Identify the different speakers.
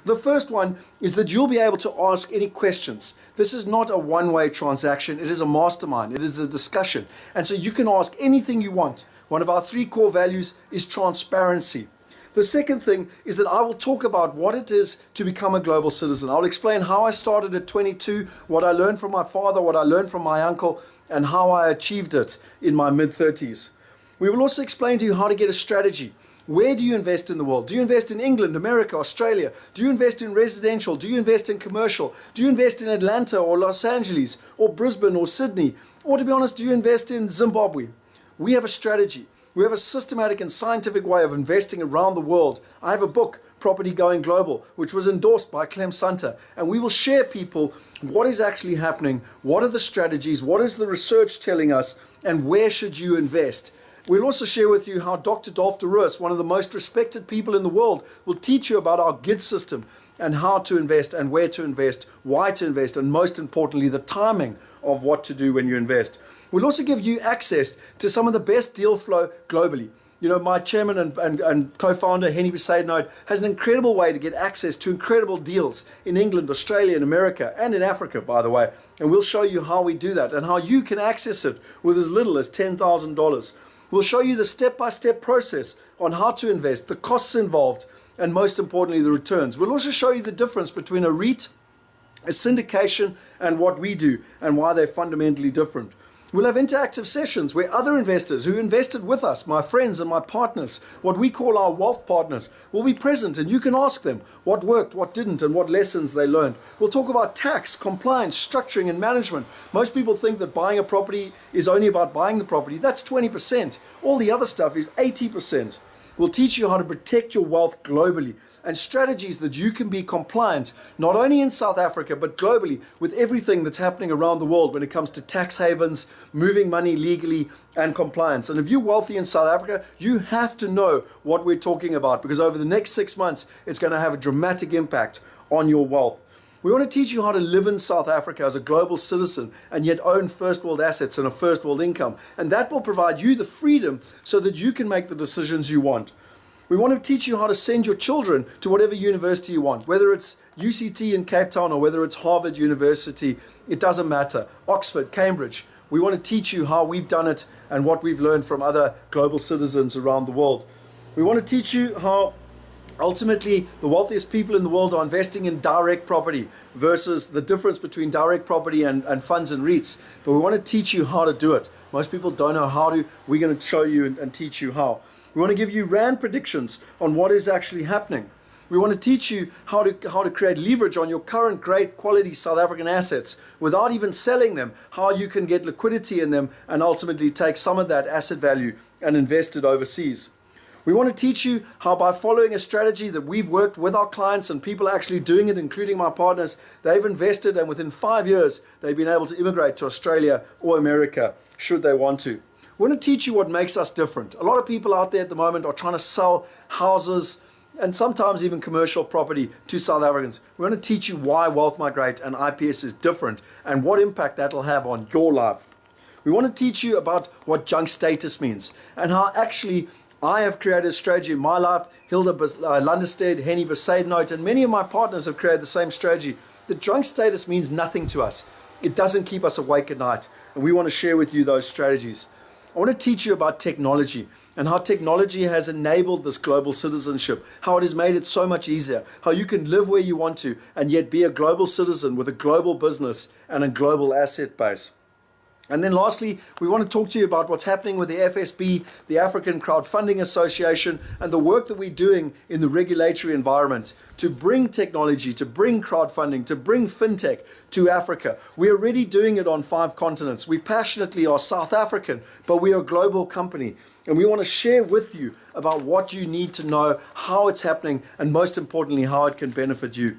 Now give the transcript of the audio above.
Speaker 1: The first one is that you'll be able to ask any questions. This is not a one-way transaction. It is a mastermind. It is a discussion. And so you can ask anything you want. One of our 3 core values is transparency. The second thing is that I will talk about what it is to become a global citizen. I'll explain how I started at 22, what I learned from my father, what I learned from my uncle, and how I achieved it in my mid-30s. We will also explain to you how to get a strategy. Where do you invest in the world? Do you invest in England, America, Australia? Do you invest in residential? Do you invest in commercial? Do you invest in Atlanta or Los Angeles or Brisbane or Sydney? Or to be honest, do you invest in Zimbabwe? We have a strategy. We have a systematic and scientific way of investing around the world. I have a book, Property Going Global, which was endorsed by Clem Sunter. And we will share people what is actually happening, what are the strategies, what is the research telling us, and where should you invest. We'll also share with you how Dr. Dolph de Roos, one of the most respected people in the world, will teach you about our GID system and how to invest and where to invest, why to invest, and most importantly, the timing of what to do when you invest. We'll also give you access to some of the best deal flow globally. You know, my chairman and co-founder, Henny Besaidnout, has an incredible way to get access to incredible deals in England, Australia, and America, and in Africa, by the way. And we'll show you how we do that and how you can access it with as little as $10,000. We'll show you the step-by-step process on how to invest, the costs involved, and most importantly, the returns. We'll also show you the difference between a REIT, a syndication, and what we do, and why they're fundamentally different. We'll have interactive sessions where other investors who invested with us, my friends and my partners, what we call our wealth partners, will be present, and you can ask them what worked, what didn't, and what lessons they learned. We'll talk about tax, compliance, structuring, and management. Most people think that buying a property is only about buying the property. That's 20%. All the other stuff is 80%. We'll teach you how to protect your wealth globally and strategies that you can be compliant, not only in South Africa, but globally with everything that's happening around the world when it comes to tax havens, moving money legally, and compliance. And if you're wealthy in South Africa, you have to know what we're talking about, because over the next 6 months, it's going to have a dramatic impact on your wealth. We want to teach you how to live in South Africa as a global citizen and yet own first world assets and a first world income. And that will provide you the freedom so that you can make the decisions you want. We want to teach you how to send your children to whatever university you want, whether it's UCT in Cape Town or whether it's Harvard University, it doesn't matter. Oxford, Cambridge. We want to teach you how we've done it and what we've learned from other global citizens around the world. We want to teach you how ultimately the wealthiest people in the world are investing in direct property versus the difference between direct property and funds and REITs. But we want to teach you how to do it. Most people don't know how to. We're going to show you and teach you how. We want to give you RAND predictions on what is actually happening. We want to teach you how to create leverage on your current great quality South African assets without even selling them, how you can get liquidity in them and ultimately take some of that asset value and invest it overseas. We want to teach you how by following a strategy that we've worked with our clients and people actually doing it, including my partners, they've invested and within 5 years, they've been able to immigrate to Australia or America should they want to. We want to teach you what makes us different. A lot of people out there at the moment are trying to sell houses and sometimes even commercial property to South Africans. We want to teach you why Wealth Migrate and IPS is different and what impact that will have on your life. We want to teach you about what junk status means and how actually I have created a strategy in my life. Hilda Lunderstead, Henny Besaidnout, and many of my partners have created the same strategy. The junk status means nothing to us. It doesn't keep us awake at night, and we want to share with you those strategies. I want to teach you about technology and how technology has enabled this global citizenship, how it has made it so much easier, how you can live where you want to and yet be a global citizen with a global business and a global asset base. And then lastly, we want to talk to you about what's happening with the FSB, the African Crowdfunding Association, and the work that we're doing in the regulatory environment to bring technology, to bring crowdfunding, to bring fintech to Africa. We're already doing it on 5 continents. We passionately are South African, but we are a global company. And we want to share with you about what you need to know, how it's happening, and most importantly, how it can benefit you.